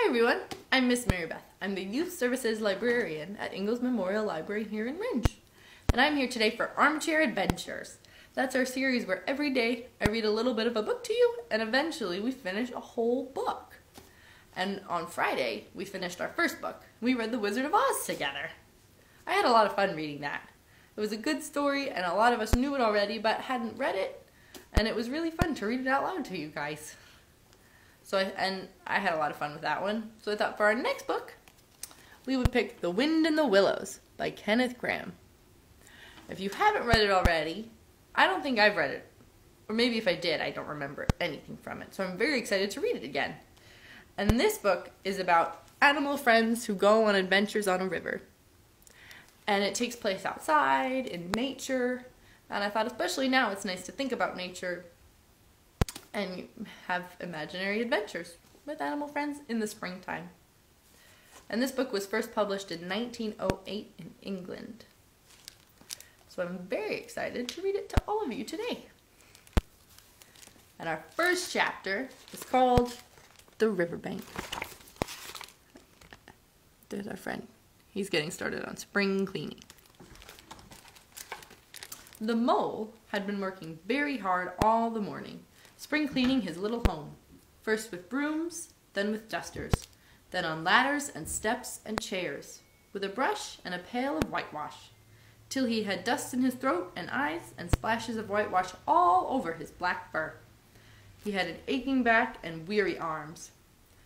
Hi everyone, I'm Miss Mary Beth. I'm the Youth Services Librarian at Ingalls Memorial Library here in Ringe. And I'm here today for Armchair Adventures. That's our series where every day I read a little bit of a book to you and eventually we finish a whole book. And on Friday, we finished our first book. We read The Wizard of Oz together. I had a lot of fun reading that. It was a good story and a lot of us knew it already but hadn't read it. And it was really fun to read it out loud to you guys. I had a lot of fun with that one. So I thought for our next book, we would pick The Wind in the Willows by Kenneth Grahame. If you haven't read it already, I don't think I've read it. Or maybe if I did, I don't remember anything from it. So I'm very excited to read it again. And this book is about animal friends who go on adventures on a river. And it takes place outside, in nature. And I thought especially now it's nice to think about nature and have imaginary adventures with animal friends in the springtime. And this book was first published in 1908 in England. So I'm very excited to read it to all of you today. And our first chapter is called The Riverbank. There's our friend. He's getting started on spring cleaning. The mole had been working very hard all the morning, spring cleaning his little home, first with brooms, then with dusters, then on ladders and steps and chairs, with a brush and a pail of whitewash, till he had dust in his throat and eyes and splashes of whitewash all over his black fur. He had an aching back and weary arms.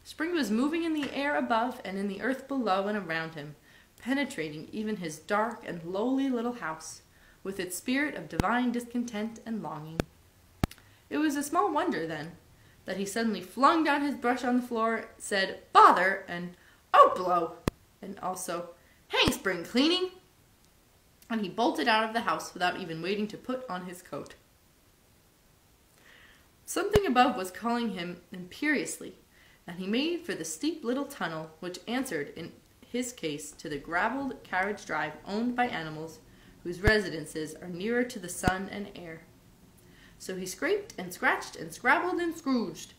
Spring was moving in the air above and in the earth below and around him, penetrating even his dark and lowly little house, with its spirit of divine discontent and longing. It was a small wonder, then, that he suddenly flung down his brush on the floor, said, "Bother," and "Oh, blow," and also, "Hang spring cleaning," and he bolted out of the house without even waiting to put on his coat. Something above was calling him imperiously, and he made for the steep little tunnel which answered, in his case, to the gravelled carriage drive owned by animals whose residences are nearer to the sun and air. So he scraped and scratched and scrabbled and scrooged,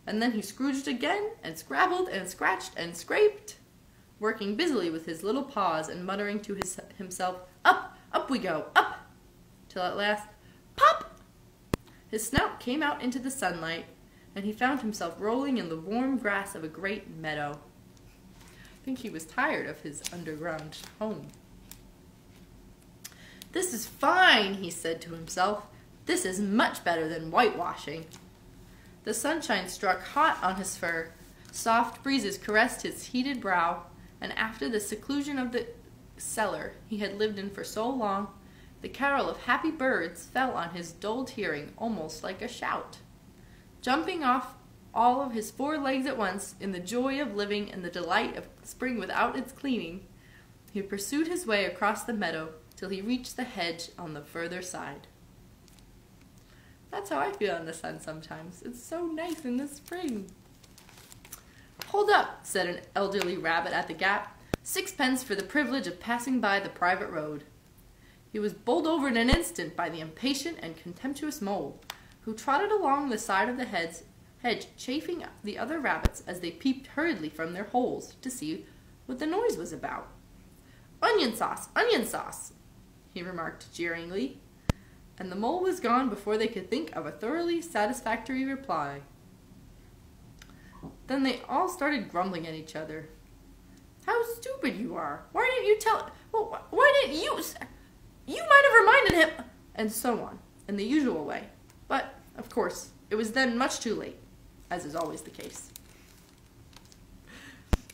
and then he scrooged again and scrabbled and scratched and scraped, working busily with his little paws and muttering to himself, "Up, up we go, up," till at last, pop! His snout came out into the sunlight, and he found himself rolling in the warm grass of a great meadow. I think he was tired of his underground home. "This is fine," he said to himself. "This is much better than whitewashing." The sunshine struck hot on his fur, soft breezes caressed his heated brow, and after the seclusion of the cellar he had lived in for so long, the carol of happy birds fell on his dulled hearing almost like a shout. Jumping off all of his 4 legs at once, in the joy of living and the delight of spring without its cleaning, he pursued his way across the meadow till he reached the hedge on the further side. That's how I feel in the sun sometimes. It's so nice in the spring. "Hold up," said an elderly rabbit at the gap. "Sixpence for the privilege of passing by the private road." He was bowled over in an instant by the impatient and contemptuous mole, who trotted along the side of the hedge, chaffing the other rabbits as they peeped hurriedly from their holes to see what the noise was about. onion sauce," he remarked jeeringly, and the mole was gone before they could think of a thoroughly satisfactory reply. Then they all started grumbling at each other. "How stupid you are! Why didn't you tell... Well, why didn't you... You might have reminded him..." And so on, in the usual way. But, of course, it was then much too late, as is always the case.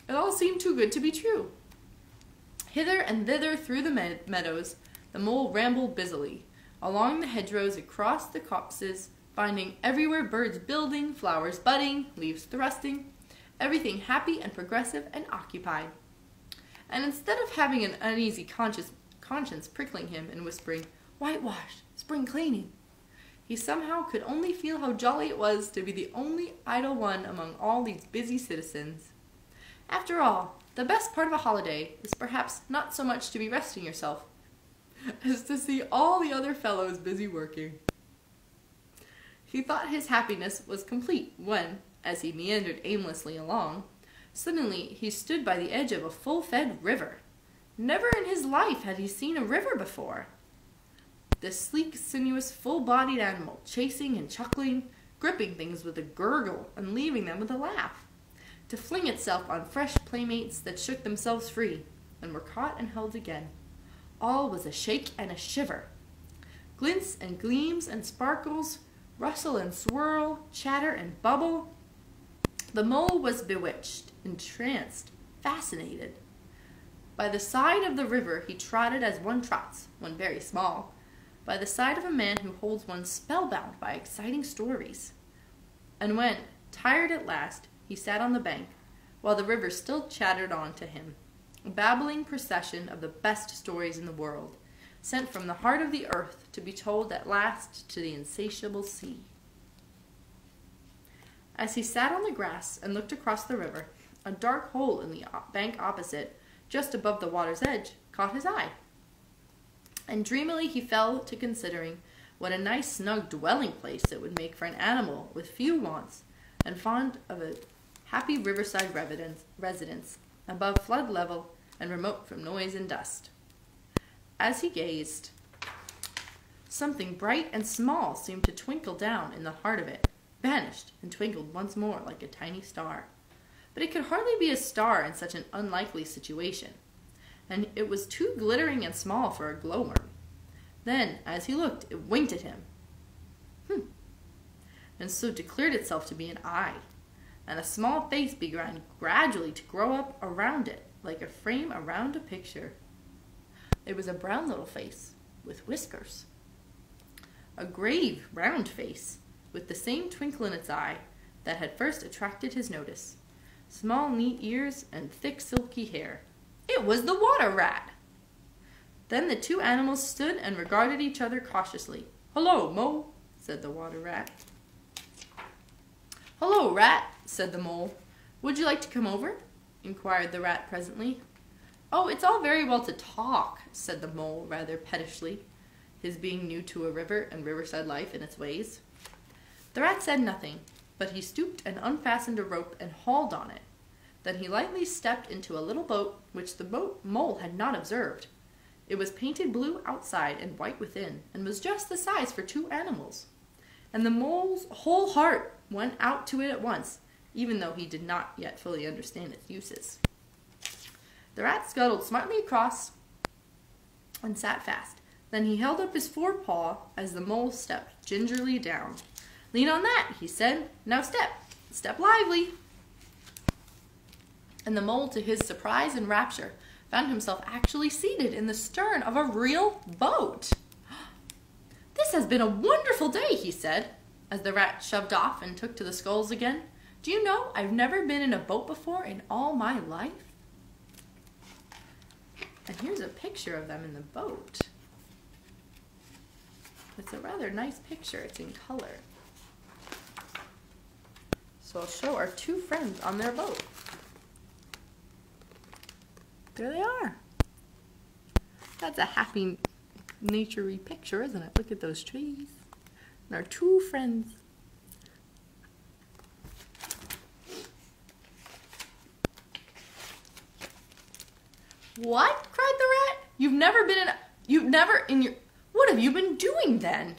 It all seemed too good to be true. Hither and thither through the meadows, the mole rambled busily, along the hedgerows, across the copses, finding everywhere birds building, flowers budding, leaves thrusting, everything happy and progressive and occupied. And instead of having an uneasy conscience prickling him and whispering, "Whitewash, spring cleaning," he somehow could only feel how jolly it was to be the only idle one among all these busy citizens. After all, the best part of a holiday is perhaps not so much to be resting yourself as to see all the other fellows busy working. He thought his happiness was complete when, as he meandered aimlessly along, Suddenly, he stood by the edge of a full-fed river. Never in his life had he seen a river before. The sleek, sinuous, full-bodied animal, chasing and chuckling, gripping things with a gurgle and leaving them with a laugh, to fling itself on fresh playmates that shook themselves free and were caught and held again. All was a shake and a shiver. Glints and gleams and sparkles, rustle and swirl, chatter and bubble. The mole was bewitched, entranced, fascinated. By the side of the river he trotted as one trots, when very small, by the side of a man who holds one spellbound by exciting stories. And when, tired at last, he sat on the bank, while the river still chattered on to him, a babbling procession of the best stories in the world, sent from the heart of the earth to be told at last to the insatiable sea. As he sat on the grass and looked across the river, a dark hole in the bank opposite, just above the water's edge, caught his eye. And dreamily he fell to considering what a nice snug dwelling place it would make for an animal with few wants and fond of a happy riverside residence, above flood level and remote from noise and dust. As he gazed, something bright and small seemed to twinkle down in the heart of it, vanished, and twinkled once more like a tiny star. But it could hardly be a star in such an unlikely situation, and it was too glittering and small for a glowworm. Then, as he looked, it winked at him. And so declared itself to be an eye, and a small face began gradually to grow up around it, like a frame around a picture. It was a brown little face, with whiskers. A grave, round face, with the same twinkle in its eye that had first attracted his notice. Small, neat ears and thick, silky hair. It was the water rat! Then the two animals stood and regarded each other cautiously. "Hello, Mole," said the water rat. "Hello, Rat," said the mole. "Would you like to come over?" inquired the rat presently. "Oh, it's all very well to talk," said the mole rather pettishly, his being new to a river and riverside life in its ways. The rat said nothing, but he stooped and unfastened a rope and hauled on it. Then he lightly stepped into a little boat which the mole had not observed. It was painted blue outside and white within, and was just the size for two animals. And the mole's whole heart went out to it at once, even though he did not yet fully understand its uses. The rat scuttled smartly across and sat fast. Then he held up his forepaw as the mole stepped gingerly down. "Lean on that," he said. "Now step. Step lively." And the mole, to his surprise and rapture, found himself actually seated in the stern of a real boat. "This has been a wonderful day," he said, as the rat shoved off and took to the sculls again. "Do you know, I've never been in a boat before in all my life." And here's a picture of them in the boat. It's a rather nice picture. It's in color. So I'll show our two friends on their boat. There they are. That's a happy, nature-y picture, isn't it? Look at those trees. And our two friends. "What?" cried the rat. What have you been doing then?"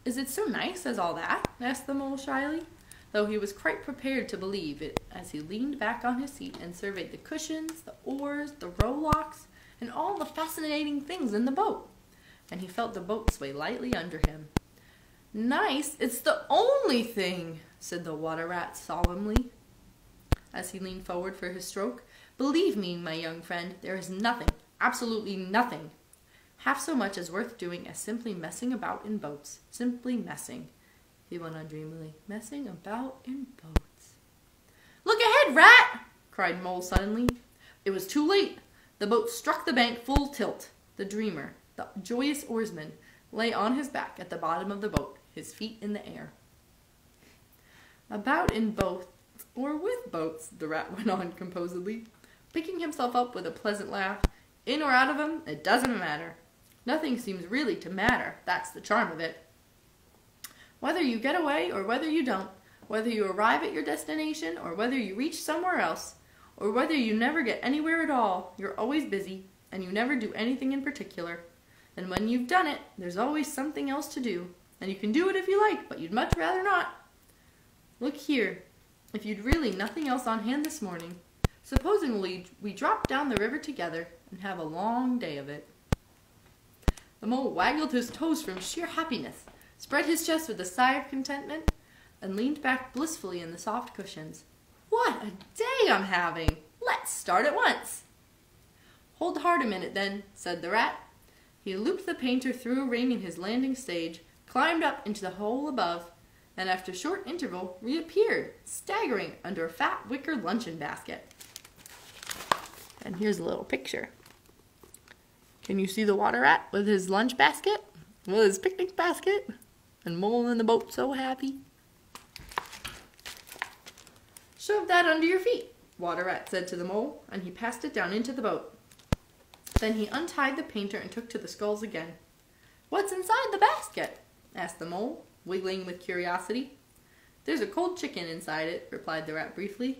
"Is it so nice as all that?" asked the mole shyly, though he was quite prepared to believe it as he leaned back on his seat and surveyed the cushions, the oars, the rowlocks, and all the fascinating things in the boat. And he felt the boat sway lightly under him. "Nice? It's the only thing," said the water rat solemnly, as he leaned forward for his stroke. "Believe me, my young friend, there is nothing, absolutely nothing, half so much as worth doing as simply messing about in boats. Simply messing," he went on dreamily. "Messing about in boats." "Look ahead, Rat!" cried Mole suddenly. It was too late. The boat struck the bank full tilt. The dreamer, the joyous oarsman, lay on his back at the bottom of the boat, his feet in the air. "About in boats, or with boats," the rat went on composedly, picking himself up with a pleasant laugh. "In or out of 'em, it doesn't matter. Nothing seems really to matter. That's the charm of it. Whether you get away or whether you don't, Whether you arrive at your destination, or whether you reach somewhere else, or whether you never get anywhere at all, you're always busy, and you never do anything in particular. And when you've done it, there's always something else to do, and you can do it if you like, but you'd much rather not. Look here, if you'd really nothing else on hand this morning, supposing we drop down the river together and have a long day of it. The mole waggled his toes from sheer happiness, spread his chest with a sigh of contentment, and leaned back blissfully in the soft cushions. What a day I'm having! Let's start at once! Hold hard a minute then, said the rat. He looped the painter through a ring in his landing stage, climbed up into the hole above, and after a short interval reappeared, staggering under a fat wicker luncheon basket. And here's a little picture. Can you see the water rat with his lunch basket? With his picnic basket? And Mole in the boat so happy? Shove that under your feet, Water Rat said to the mole, and he passed it down into the boat. Then he untied the painter and took to the sculls again. What's inside the basket? Asked the mole, wiggling with curiosity. There's a cold chicken inside it, replied the rat briefly.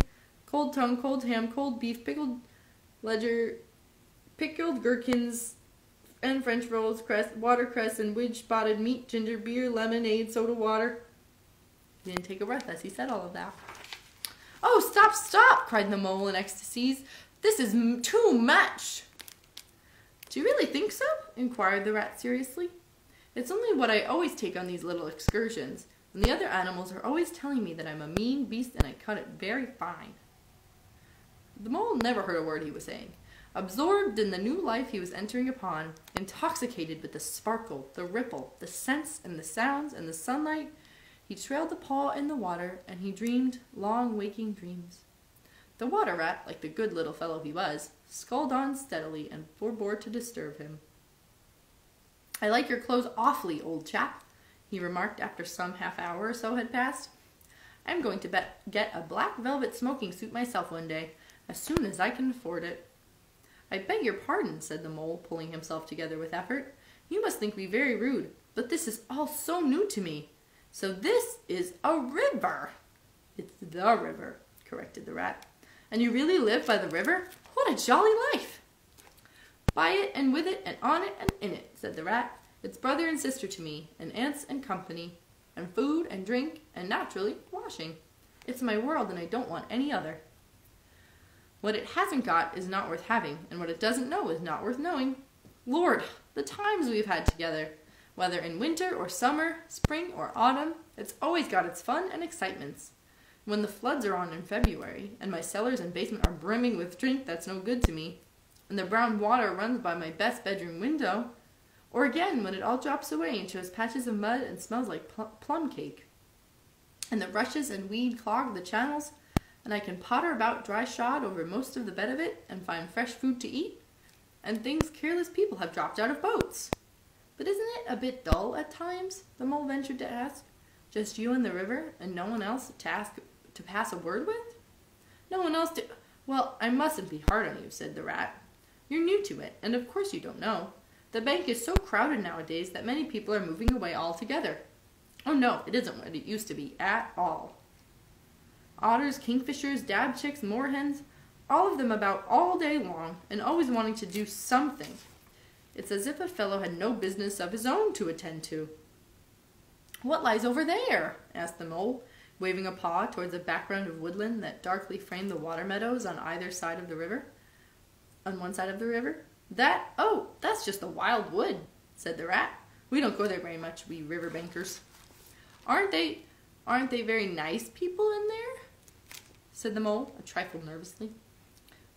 Cold tongue, cold ham, cold beef, pickled gherkins, and French rolls, watercress, and widge-spotted meat, ginger beer, lemonade, soda water. He didn't take a breath as he said all of that. Oh, stop, stop, cried the mole in ecstasies. This is too much. Do you really think so? Inquired the rat seriously. It's only what I always take on these little excursions, and the other animals are always telling me that I'm a mean beast and I cut it very fine. The mole never heard a word he was saying. Absorbed in the new life he was entering upon, intoxicated with the sparkle, the ripple, the scents and the sounds and the sunlight, he trailed the paw in the water, and he dreamed long waking dreams. The water rat, like the good little fellow he was, sculled on steadily and forbore to disturb him. I like your clothes awfully, old chap, he remarked after some half hour or so had passed. I'm going to get a black velvet smoking suit myself one day, as soon as I can afford it. I beg your pardon, said the mole, pulling himself together with effort. You must think me very rude, but this is all so new to me. So this is a river. It's the river, corrected the rat. And you really live by the river? What a jolly life! By it and with it and on it and in it, said the rat. It's brother and sister to me, and aunts and company, and food and drink, and naturally, washing. It's my world and I don't want any other. What it hasn't got is not worth having, and what it doesn't know is not worth knowing. Lord, the times we've had together! Whether in winter or summer, spring or autumn, it's always got its fun and excitements. When the floods are on in February, and my cellars and basement are brimming with drink that's no good to me, and the brown water runs by my best bedroom window, or again when it all drops away and shows patches of mud and smells like plum cake, and the rushes and weed clog the channels, and I can potter about dry shod over most of the bed of it and find fresh food to eat, and things careless people have dropped out of boats. But isn't it a bit dull at times? The mole ventured to ask. Just you and the river, and no one else to pass a word with? No one else to... Well, I mustn't be hard on you, said the rat. You're new to it, and of course you don't know. The bank is so crowded nowadays that many people are moving away altogether. Oh no, it isn't what it used to be at all. Otters, kingfishers, dab chicks, moorhens, all of them about all day long, and always wanting to do something. It's as if a fellow had no business of his own to attend to. What lies over there? Asked the mole, waving a paw towards a background of woodland that darkly framed the water meadows on either side of the river. On one side of the river? That's just the wild wood, said the rat. We don't go there very much, we river bankers. Aren't they very nice people in there? Said the mole, a trifle nervously.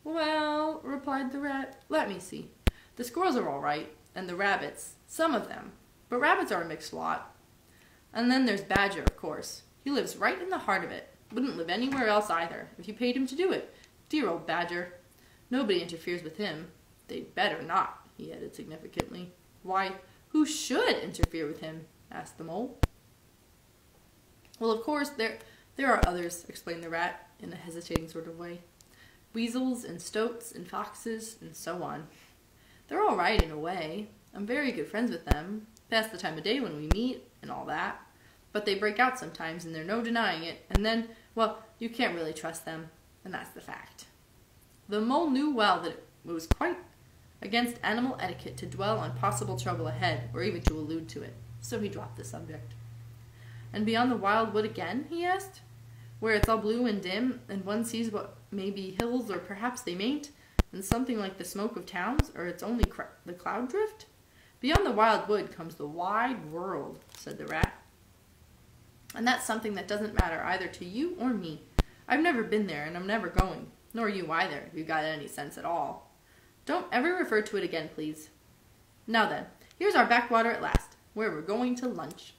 Well, replied the rat, let me see. The squirrels are all right, and the rabbits, some of them, but rabbits are a mixed lot. And then there's Badger, of course. He lives right in the heart of it. Wouldn't live anywhere else either, if you paid him to do it. Dear old Badger. Nobody interferes with him. They'd better not, he added significantly. Why, who should interfere with him? Asked the mole. Well, of course, there are others, explained the rat, in a hesitating sort of way. Weasels and stoats and foxes and so on. They're all right in a way. I'm very good friends with them. Pass the time of day when we meet and all that. But they break out sometimes, and there's no denying it, and then, well, you can't really trust them, and that's the fact. The mole knew well that it was quite against animal etiquette to dwell on possible trouble ahead, or even to allude to it, so he dropped the subject. "And beyond the wild wood again?" he asked, "where it's all blue and dim, and one sees what may be hills, or perhaps they mayn't, and something like the smoke of towns, or it's only the cloud drift?" "Beyond the wild wood comes the wide world," said the rat. "And that's something that doesn't matter either to you or me. I've never been there, and I'm never going, nor you either, if you've got any sense at all. Don't ever refer to it again, please. Now then, here's our backwater at last, where we're going to lunch."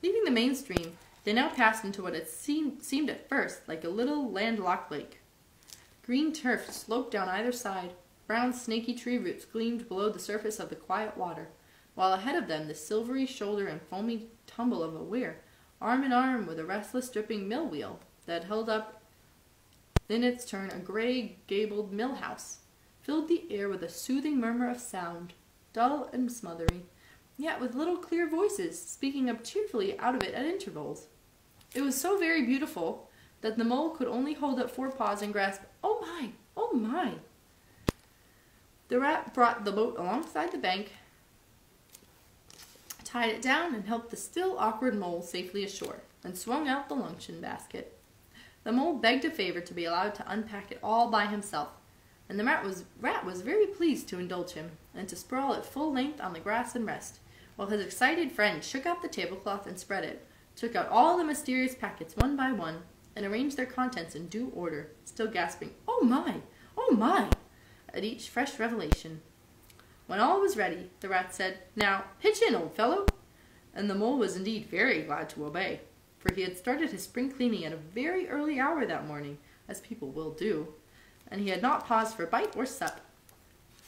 Leaving the main stream, they now passed into what had seemed at first like a little landlocked lake. Green turf sloped down either side, brown snaky tree roots gleamed below the surface of the quiet water, while ahead of them the silvery shoulder and foamy tumble of a weir, arm in arm with a restless dripping mill wheel that held up in its turn a grey gabled mill house, filled the air with a soothing murmur of sound, dull and smothery, yet with little clear voices speaking up cheerfully out of it at intervals. It was so very beautiful that the mole could only hold up 4 paws and grasp, "Oh my! Oh my!" The rat brought the boat alongside the bank, tied it down, and helped the still awkward mole safely ashore, and swung out the luncheon basket. The mole begged a favor to be allowed to unpack it all by himself, and the rat was very pleased to indulge him, and to sprawl at full length on the grass and rest, while his excited friend shook out the tablecloth and spread it, took out all the mysterious packets one by one, and arranged their contents in due order, still gasping, "Oh my! Oh my!" at each fresh revelation. When all was ready, the rat said, "Now, pitch in, old fellow!" And the mole was indeed very glad to obey, for he had started his spring cleaning at a very early hour that morning, as people will do, and he had not paused for bite or sup.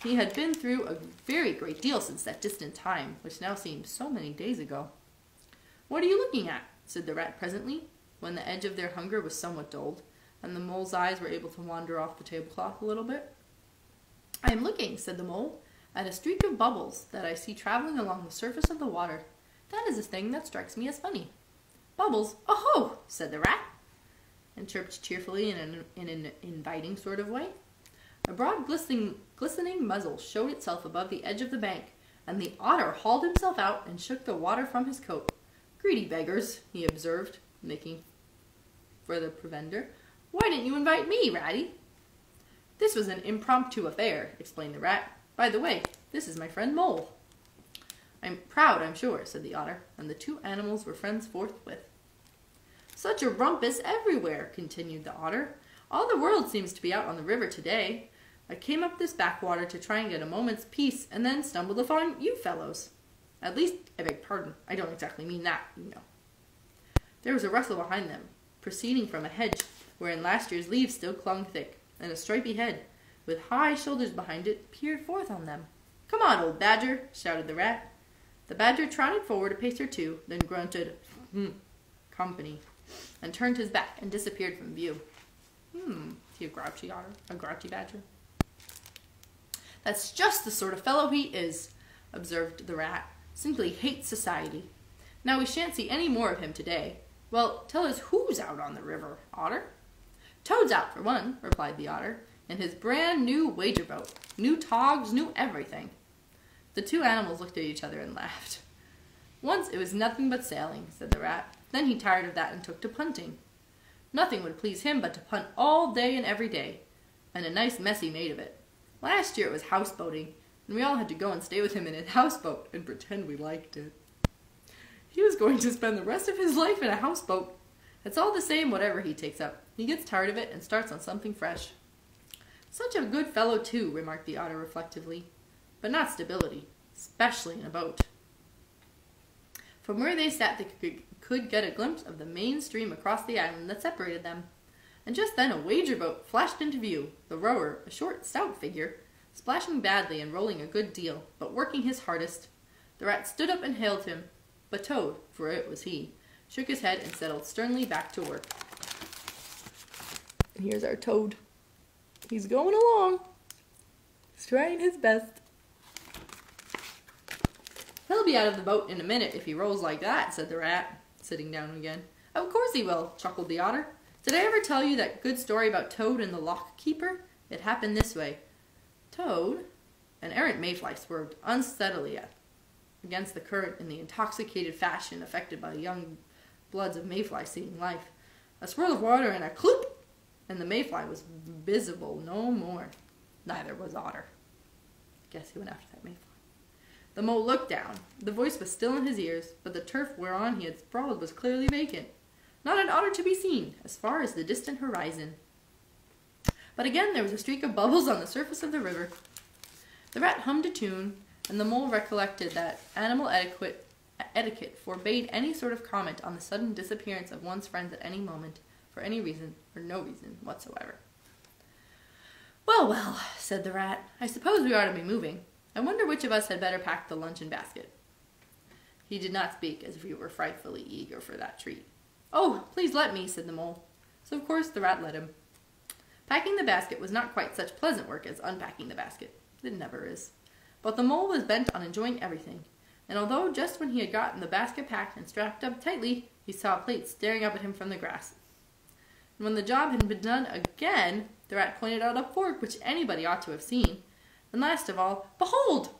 He had been through a very great deal since that distant time, which now seemed so many days ago. "What are you looking at?" said the rat presently, when the edge of their hunger was somewhat dulled, and the mole's eyes were able to wander off the tablecloth a little bit. "I am looking," said the mole, "at a streak of bubbles that I see traveling along the surface of the water. That is a thing that strikes me as funny." "Bubbles? Oh-ho!" said the rat, and chirped cheerfully in an inviting sort of way. A broad glistening muzzle showed itself above the edge of the bank, and the otter hauled himself out and shook the water from his coat. "Greedy beggars," he observed, making for the provender. "Why didn't you invite me, Ratty?" "This was an impromptu affair," explained the rat. "By the way, this is my friend Mole." "I'm proud, I'm sure," said the otter, and the 2 animals were friends forthwith. "Such a rumpus everywhere," continued the otter. "All the world seems to be out on the river today. I came up this backwater to try and get a moment's peace, and then stumbled upon you fellows. At least, I beg pardon, I don't exactly mean that, you know." There was a rustle behind them, proceeding from a hedge wherein last year's leaves still clung thick, and a stripy head, with high shoulders behind it, peered forth on them. "Come on, old badger," shouted the rat. The badger trotted forward a pace or 2, then grunted, company, and turned his back and disappeared from view. He a grouchy otter, a grouchy badger. "That's just the sort of fellow he is," observed the rat. "Simply hates society. Now we shan't see any more of him today. Well, tell us who's out on the river, Otter?" "Toad's out, for one," replied the otter, "in his brand new wager boat. New togs, new everything." The 2 animals looked at each other and laughed. "Once it was nothing but sailing," said the rat. "Then he tired of that and took to punting. Nothing would please him but to punt all day and every day, and a nice mess he made of it. Last year it was houseboating, and we all had to go and stay with him in his houseboat and pretend we liked it. He was going to spend the rest of his life in a houseboat. It's all the same whatever he takes up. He gets tired of it and starts on something fresh." "Such a good fellow, too," remarked the otter reflectively. "But not stability, especially in a boat." From where they sat they could get a glimpse of the main stream across the island that separated them. And just then a wager boat flashed into view, the rower, a short, stout figure, splashing badly and rolling a good deal, but working his hardest. The rat stood up and hailed him, but Toad, for it was he, shook his head and settled sternly back to work. And here's our Toad. He's going along. He's trying his best. "He'll be out of the boat in a minute if he rolls like that," said the rat. sitting down again. Of course he will, chuckled the otter. Did I ever tell you that good story about Toad and the lock keeper? It happened this way. Toad? An errant mayfly swerved unsteadily against the current in the intoxicated fashion affected by young bloods of mayflies seeing life. A swirl of water and a cloop, and the mayfly was visible no more. Neither was Otter. Guess he went after that mayfly. The mole looked down. The voice was still in his ears, but the turf whereon he had sprawled was clearly vacant. Not an otter to be seen, as far as the distant horizon. But again there was a streak of bubbles on the surface of the river. The rat hummed a tune, and the mole recollected that animal etiquette forbade any sort of comment on the sudden disappearance of one's friends at any moment, for any reason or no reason whatsoever. Well, well, said the rat, I suppose we ought to be moving. I wonder which of us had better pack the luncheon basket. He did not speak as if he were frightfully eager for that treat. Oh, please let me, said the mole. So of course the rat let him. Packing the basket was not quite such pleasant work as unpacking the basket. It never is. But the mole was bent on enjoying everything, and although just when he had gotten the basket packed and strapped up tightly, he saw a plate staring up at him from the grass. And when the job had been done again, the rat pointed out a fork which anybody ought to have seen. And last of all, behold,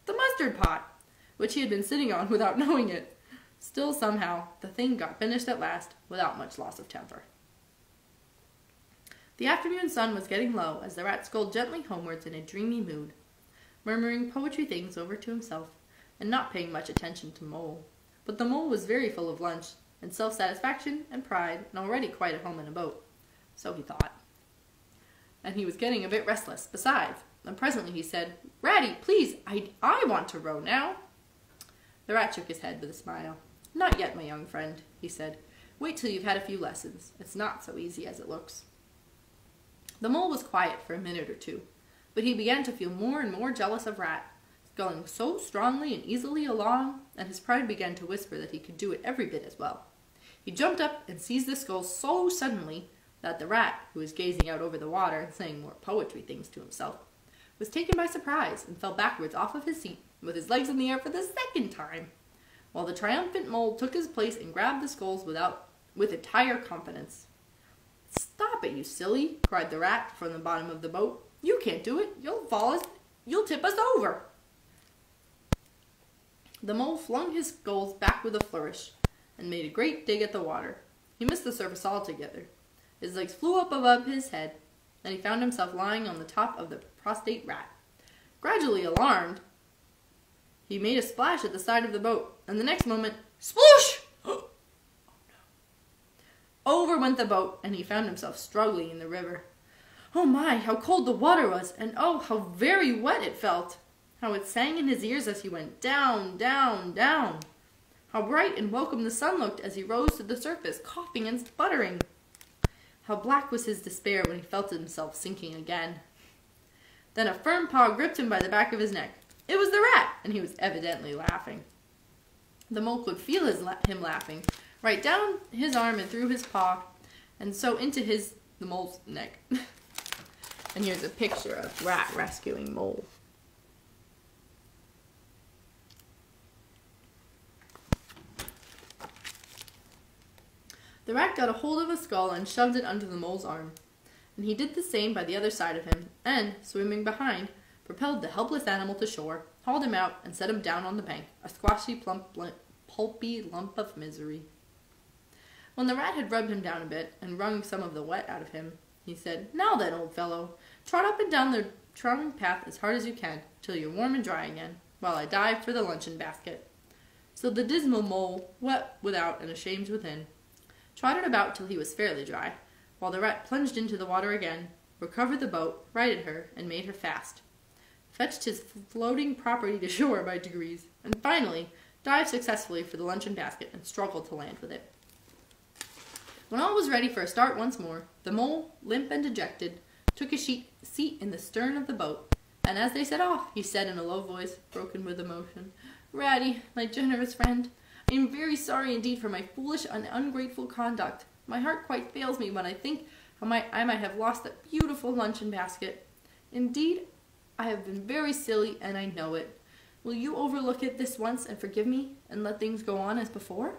the mustard pot, which he had been sitting on without knowing it. Still, somehow, the thing got finished at last, without much loss of temper. The afternoon sun was getting low as the rat strolled gently homewards in a dreamy mood, murmuring poetry things over to himself, and not paying much attention to Mole. But the mole was very full of lunch, and self-satisfaction and pride, and already quite at home in a boat. So he thought. And he was getting a bit restless, besides, and presently he said, Ratty, please, I want to row now. The rat shook his head with a smile. Not yet, my young friend, he said. Wait till you've had a few lessons. It's not so easy as it looks. The mole was quiet for a minute or two, but he began to feel more and more jealous of Rat, going so strongly and easily along, and his pride began to whisper that he could do it every bit as well. He jumped up and seized the sculls so suddenly that the rat, who was gazing out over the water and saying more poetry things to himself, was taken by surprise and fell backwards off of his seat with his legs in the air for the second time, while the triumphant mole took his place and grabbed the sculls with entire confidence. Stop it, you silly, cried the rat from the bottom of the boat. You can't do it. You'll tip us over. The mole flung his sculls back with a flourish and made a great dig at the water. He missed the surface altogether. His legs flew up above his head, and he found himself lying on the top of the prostrate rat. Gradually alarmed, he made a splash at the side of the boat, and the next moment, sploosh! Oh, no. Over went the boat, and he found himself struggling in the river. Oh my, how cold the water was, and oh, how very wet it felt! How it sang in his ears as he went down, down, down! How bright and welcome the sun looked as he rose to the surface, coughing and sputtering! How black was his despair when he felt himself sinking again. Then a firm paw gripped him by the back of his neck. It was the rat, and he was evidently laughing. The mole could feel him laughing, right down his arm and through his paw, and so into the mole's neck. And here's a picture of rat rescuing mole. The rat got a hold of a skull and shoved it under the mole's arm, and he did the same by the other side of him, and, swimming behind, propelled the helpless animal to shore, hauled him out, and set him down on the bank, a squashy, pulpy lump of misery. When the rat had rubbed him down a bit, and wrung some of the wet out of him, he said, Now then, old fellow, trot up and down the trodden path as hard as you can, till you're warm and dry again, while I dive for the luncheon basket. So the dismal mole, wet without and ashamed within, trotted about till he was fairly dry, while the rat plunged into the water again, recovered the boat, righted her, and made her fast, fetched his floating property to shore by degrees, and finally dived successfully for the luncheon basket and struggled to land with it. When all was ready for a start once more, the mole, limp and dejected, took a seat in the stern of the boat, and as they set off, he said in a low voice, broken with emotion, Ratty, my generous friend, I am very sorry indeed for my foolish and ungrateful conduct. My heart quite fails me when I think how I might have lost that beautiful luncheon basket. Indeed, I have been very silly, and I know it. Will you overlook it this once and forgive me, and let things go on as before?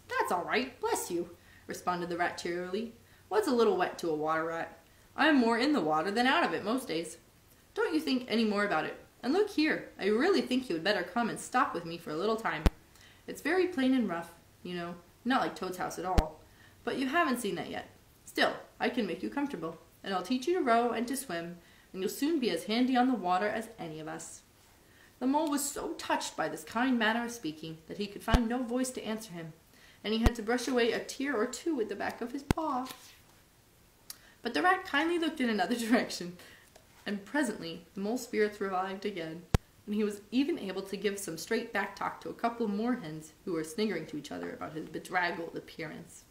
That's "That's all right, bless you," responded the rat cheerily. "What's a little wet to a water rat? I am more in the water than out of it most days. Don't you think any more about it. And look here, I really think you had better come and stop with me for a little time. It's very plain and rough, you know, not like Toad's house at all. But you haven't seen that yet. Still, I can make you comfortable, and I'll teach you to row and to swim, and you'll soon be as handy on the water as any of us." The mole was so touched by this kind manner of speaking that he could find no voice to answer him, and he had to brush away a tear or two with the back of his paw. But the rat kindly looked in another direction, and presently the mole's spirits revived again, and he was even able to give some straight back talk to a couple of moorhens who were sniggering to each other about his bedraggled appearance.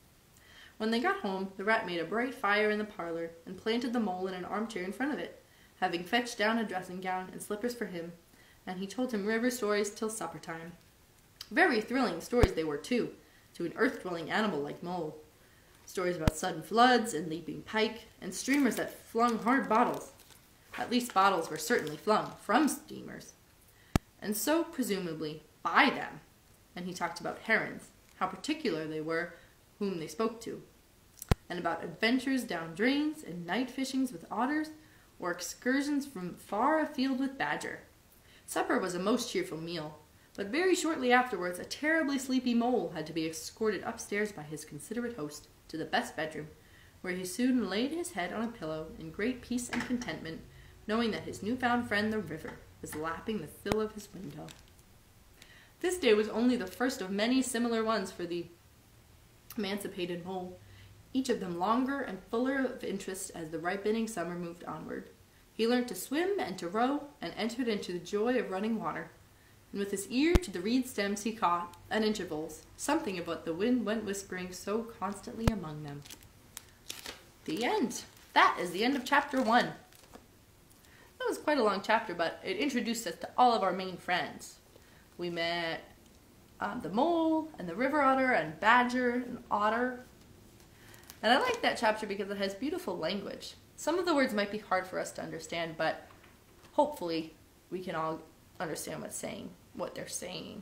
When they got home, the rat made a bright fire in the parlor and planted the mole in an armchair in front of it, having fetched down a dressing gown and slippers for him, and he told him river stories till supper time. Very thrilling stories they were, too, to an earth-dwelling animal like mole. Stories about sudden floods and leaping pike, and streamers that flung hard bottles. At least bottles were certainly flung from steamers, and so presumably by them. And he talked about herons, how particular they were whom they spoke to, and about adventures down drains and night fishings with otters, or excursions from far afield with badger. Supper was a most cheerful meal, but very shortly afterwards a terribly sleepy mole had to be escorted upstairs by his considerate host to the best bedroom, where he soon laid his head on a pillow in great peace and contentment, knowing that his newfound friend the river was lapping the sill of his window. This day was only the first of many similar ones for the emancipated mole, each of them longer and fuller of interest as the ripening summer moved onward. He learned to swim and to row, and entered into the joy of running water. And with his ear to the reed stems he caught, at intervals, something of what the wind went whispering so constantly among them. The end. That is the end of chapter 1. That was quite a long chapter, but it introduced us to all of our main friends. We met the mole, and the river otter, and badger, and otter. And I like that chapter because it has beautiful language. Some of the words might be hard for us to understand, but hopefully we can all understand what they're saying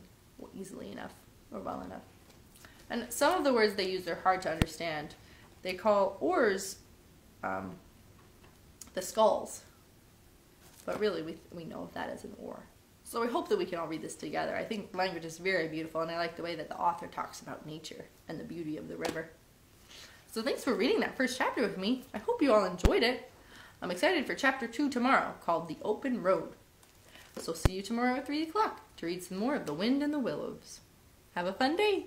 easily enough or well enough. And some of the words they use are hard to understand. They call oars the sculls, but really we know of that as an oar. So I hope that we can all read this together. I think language is very beautiful, and I like the way that the author talks about nature and the beauty of the river. So thanks for reading that first chapter with me. I hope you all enjoyed it. I'm excited for chapter 2 tomorrow, called The Open Road. So see you tomorrow at 3 o'clock to read some more of The Wind and the Willows. Have a fun day!